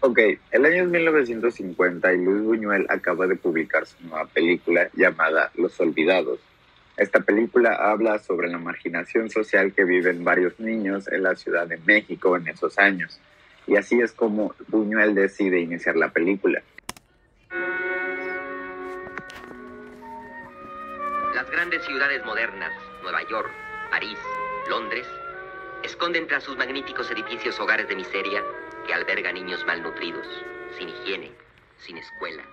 Ok, el año es 1950 y Luis Buñuel acaba de publicar su nueva película llamada Los Olvidados. Esta película habla sobre la marginación social que viven varios niños en la Ciudad de México en esos años. Y así es como Buñuel decide iniciar la película. Las grandes ciudades modernas, Nueva York, París, Londres, esconden tras sus magníficos edificios hogares de miseria que albergan niños malnutridos, sin higiene, sin escuela,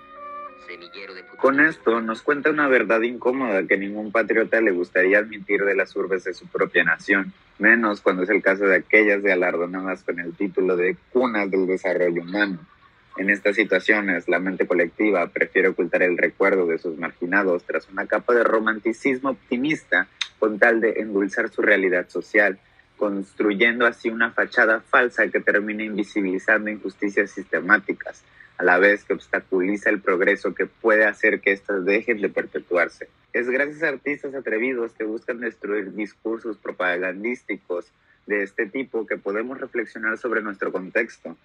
semillero de Con futuros. esto nos cuenta una verdad incómoda que ningún patriota le gustaría admitir de las urbes de su propia nación, menos cuando es el caso de aquellas galardonadas con el título de cunas del desarrollo humano. En estas situaciones, la mente colectiva prefiere ocultar el recuerdo de sus marginados tras una capa de romanticismo optimista con tal de endulzar su realidad social, construyendo así una fachada falsa que termina invisibilizando injusticias sistemáticas, a la vez que obstaculiza el progreso que puede hacer que éstas dejen de perpetuarse. Es gracias a artistas atrevidos que buscan destruir discursos propagandísticos de este tipo que podemos reflexionar sobre nuestro contexto.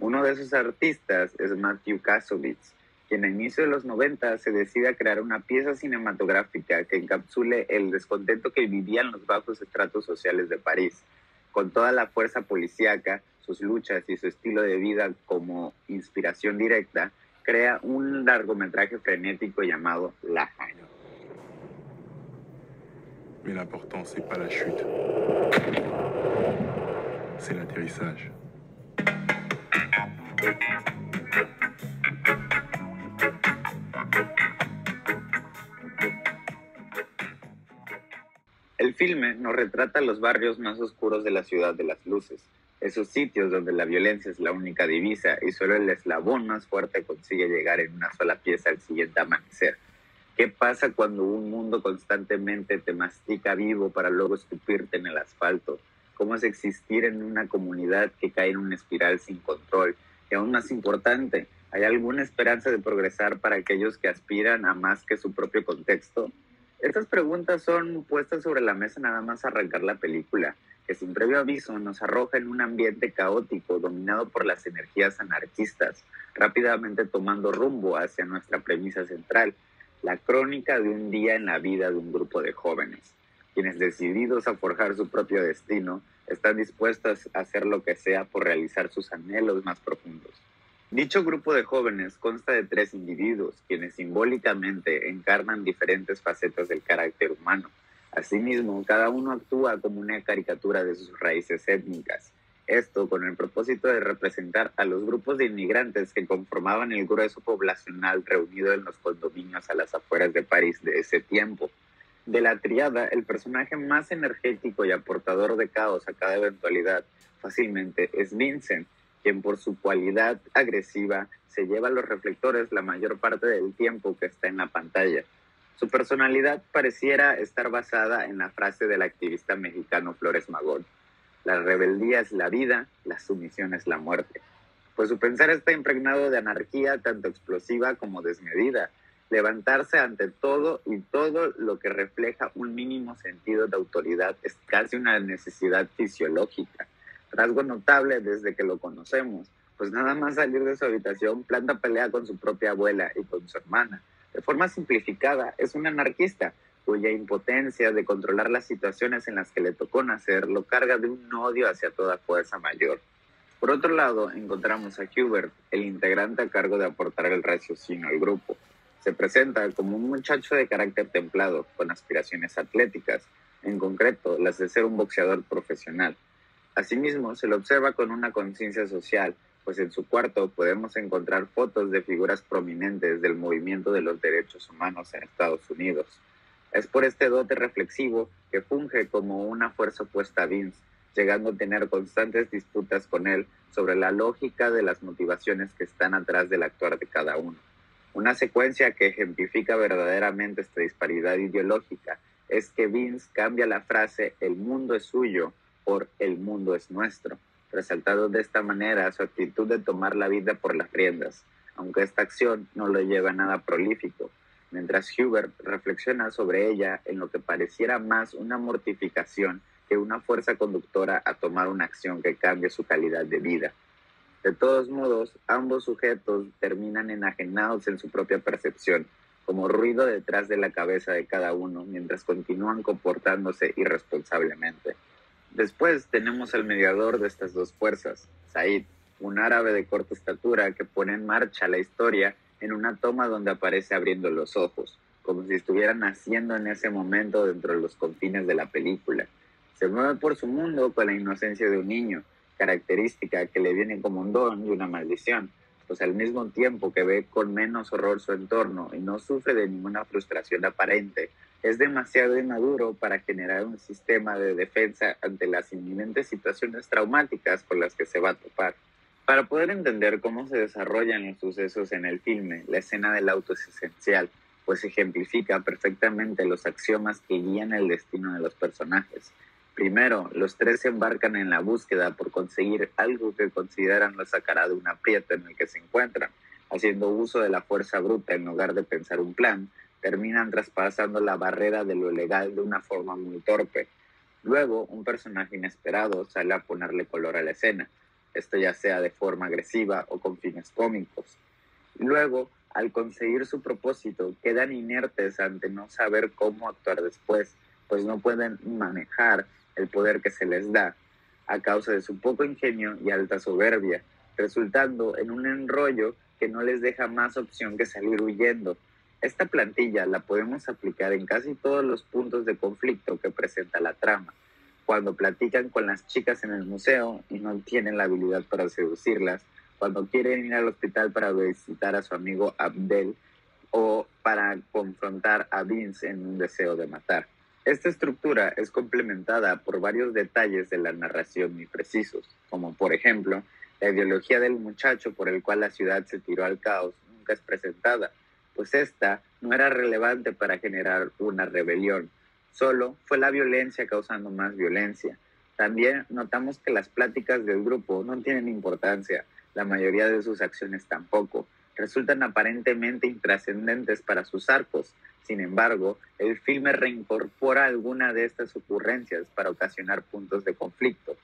Uno de esos artistas es Matthew Kassovitz, quien a inicio de los 90 se decide a crear una pieza cinematográfica que encapsule el descontento que vivían los bajos estratos sociales de París. Con toda la fuerza policíaca, sus luchas y su estilo de vida como inspiración directa, crea un largometraje frenético llamado La Haine. Mais l'important, c'est pas la chute, c'est l'atterrissage. El filme nos retrata los barrios más oscuros de la ciudad de las luces, esos sitios donde la violencia es la única divisa y solo el eslabón más fuerte consigue llegar en una sola pieza al siguiente amanecer. ¿Qué pasa cuando un mundo constantemente te mastica vivo para luego escupirte en el asfalto? ¿Cómo es existir en una comunidad que cae en una espiral sin control? Y aún más importante, ¿hay alguna esperanza de progresar para aquellos que aspiran a más que su propio contexto? Estas preguntas son puestas sobre la mesa nada más arrancar la película, que sin previo aviso nos arroja en un ambiente caótico dominado por las energías anarquistas, rápidamente tomando rumbo hacia nuestra premisa central, la crónica de un día en la vida de un grupo de jóvenes, quienes decididos a forjar su propio destino, están dispuestos a hacer lo que sea por realizar sus anhelos más profundos. Dicho grupo de jóvenes consta de 3 individuos, quienes simbólicamente encarnan diferentes facetas del carácter humano. Asimismo, cada uno actúa como una caricatura de sus raíces étnicas. Esto con el propósito de representar a los grupos de inmigrantes que conformaban el grueso poblacional reunido en los condominios a las afueras de París de ese tiempo. De la triada, el personaje más energético y aportador de caos a cada eventualidad fácilmente es Vincent, quien por su cualidad agresiva se lleva a los reflectores la mayor parte del tiempo que está en la pantalla. Su personalidad pareciera estar basada en la frase del activista mexicano Flores Magón: la rebeldía es la vida, la sumisión es la muerte. Pues su pensar está impregnado de anarquía tanto explosiva como desmedida, levantarse ante todo y todo lo que refleja un mínimo sentido de autoridad es casi una necesidad fisiológica, rasgo notable desde que lo conocemos, pues nada más salir de su habitación planta pelea con su propia abuela y con su hermana. De forma simplificada, es un anarquista cuya impotencia de controlar las situaciones en las que le tocó nacer lo carga de un odio hacia toda fuerza mayor. Por otro lado, encontramos a Hubert, el integrante a cargo de aportar el raciocinio al grupo. Se presenta como un muchacho de carácter templado, con aspiraciones atléticas, en concreto las de ser un boxeador profesional. Asimismo, se lo observa con una conciencia social, pues en su cuarto podemos encontrar fotos de figuras prominentes del movimiento de los derechos humanos en Estados Unidos. Es por este dote reflexivo que funge como una fuerza opuesta a Vince, llegando a tener constantes disputas con él sobre la lógica de las motivaciones que están atrás del actuar de cada uno. Una secuencia que ejemplifica verdaderamente esta disparidad ideológica es que Vince cambia la frase "el mundo es suyo" por "el mundo es nuestro", resaltando de esta manera su actitud de tomar la vida por las riendas, aunque esta acción no lo lleva a nada prolífico, mientras Hubert reflexiona sobre ella en lo que pareciera más una mortificación que una fuerza conductora a tomar una acción que cambie su calidad de vida. De todos modos, ambos sujetos terminan enajenados en su propia percepción, como ruido detrás de la cabeza de cada uno, mientras continúan comportándose irresponsablemente. Después tenemos al mediador de estas dos fuerzas, Said, un árabe de corta estatura que pone en marcha la historia en una toma donde aparece abriendo los ojos, como si estuviera naciendo en ese momento dentro de los confines de la película. Se mueve por su mundo con la inocencia de un niño, característica que le viene como un don y una maldición, pues al mismo tiempo que ve con menos horror su entorno y no sufre de ninguna frustración aparente, es demasiado inmaduro para generar un sistema de defensa ante las inminentes situaciones traumáticas con las que se va a topar. Para poder entender cómo se desarrollan los sucesos en el filme, la escena del auto es esencial, pues ejemplifica perfectamente los axiomas que guían el destino de los personajes. Primero, los tres se embarcan en la búsqueda por conseguir algo que consideran los sacará de un aprieto en el que se encuentran. Haciendo uso de la fuerza bruta en lugar de pensar un plan, terminan traspasando la barrera de lo legal de una forma muy torpe. Luego, un personaje inesperado sale a ponerle color a la escena, esto ya sea de forma agresiva o con fines cómicos. Luego, al conseguir su propósito, quedan inertes ante no saber cómo actuar después, pues no pueden manejar el poder que se les da, a causa de su poco ingenio y alta soberbia, resultando en un enrollo que no les deja más opción que salir huyendo. Esta plantilla la podemos aplicar en casi todos los puntos de conflicto que presenta la trama. Cuando platican con las chicas en el museo y no tienen la habilidad para seducirlas, cuando quieren ir al hospital para visitar a su amigo Abdel o para confrontar a Vince en un deseo de matar. Esta estructura es complementada por varios detalles de la narración muy precisos, como por ejemplo, la ideología del muchacho por el cual la ciudad se tiró al caos nunca es presentada, pues esta no era relevante para generar una rebelión, solo fue la violencia causando más violencia. También notamos que las pláticas del grupo no tienen importancia, la mayoría de sus acciones tampoco, resultan aparentemente intrascendentes para sus arcos. Sin embargo, el filme reincorpora alguna de estas ocurrencias para ocasionar puntos de conflicto.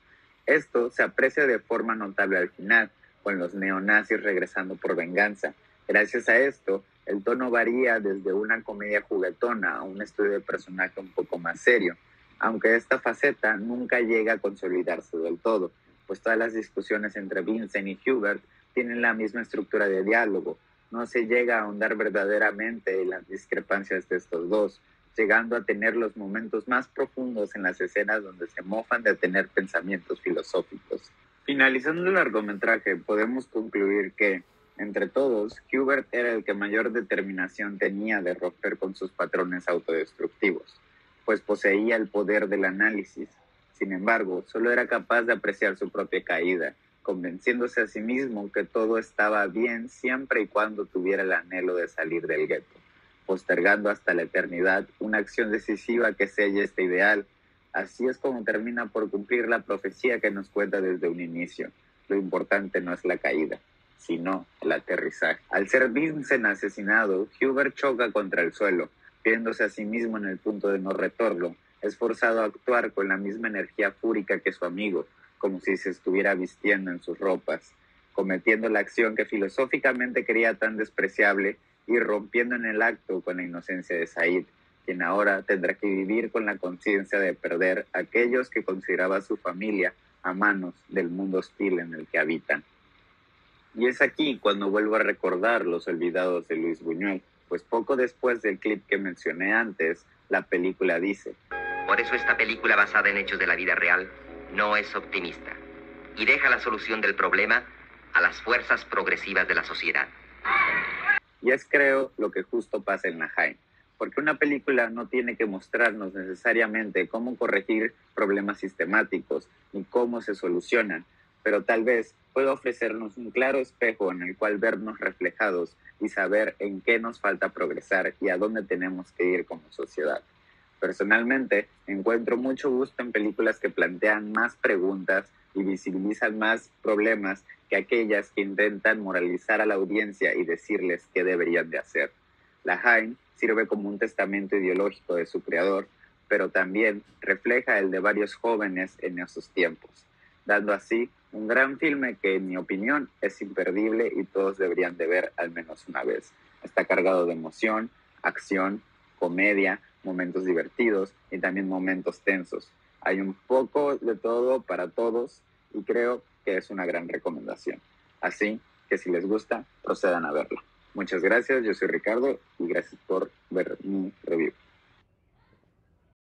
Esto se aprecia de forma notable al final, con los neonazis regresando por venganza. Gracias a esto, el tono varía desde una comedia juguetona a un estudio de personaje un poco más serio, aunque esta faceta nunca llega a consolidarse del todo, pues todas las discusiones entre Vincent y Hubert tienen la misma estructura de diálogo. No se llega a ahondar verdaderamente en las discrepancias de estos dos, llegando a tener los momentos más profundos en las escenas donde se mofan de tener pensamientos filosóficos. Finalizando el largometraje, podemos concluir que, entre todos, Hubert era el que mayor determinación tenía de romper con sus patrones autodestructivos, pues poseía el poder del análisis. Sin embargo, solo era capaz de apreciar su propia caída, convenciéndose a sí mismo que todo estaba bien siempre y cuando tuviera el anhelo de salir del gueto, postergando hasta la eternidad una acción decisiva que selle este ideal. Así es como termina por cumplir la profecía que nos cuenta desde un inicio. Lo importante no es la caída, sino el aterrizaje. Al ser Vincent asesinado, Hubert choca contra el suelo, viéndose a sí mismo en el punto de no retorno. Es forzado a actuar con la misma energía fúrica que su amigo, como si se estuviera vistiendo en sus ropas, cometiendo la acción que filosóficamente creía tan despreciable y rompiendo en el acto con la inocencia de Said, quien ahora tendrá que vivir con la conciencia de perder a aquellos que consideraba su familia a manos del mundo hostil en el que habitan. Y es aquí cuando vuelvo a recordar Los Olvidados de Luis Buñuel, pues poco después del clip que mencioné antes, la película dice: por eso esta película basada en hechos de la vida real no es optimista y deja la solución del problema a las fuerzas progresivas de la sociedad. Y es, creo, lo que justo pasa en La Haine, porque una película no tiene que mostrarnos necesariamente cómo corregir problemas sistemáticos ni cómo se solucionan, pero tal vez puede ofrecernos un claro espejo en el cual vernos reflejados y saber en qué nos falta progresar y a dónde tenemos que ir como sociedad. Personalmente, encuentro mucho gusto en películas que plantean más preguntas y visibilizan más problemas que aquellas que intentan moralizar a la audiencia y decirles qué deberían de hacer. La Haine sirve como un testamento ideológico de su creador, pero también refleja el de varios jóvenes en esos tiempos. dando así un gran filme que, en mi opinión, es imperdible y todos deberían de ver al menos una vez. Está cargado de emoción, acción, comedia, momentos divertidos y también momentos tensos. Hay un poco de todo para todos y creo que es una gran recomendación. Así que si les gusta, procedan a verla. Muchas gracias, yo soy Ricardo y gracias por ver mi review.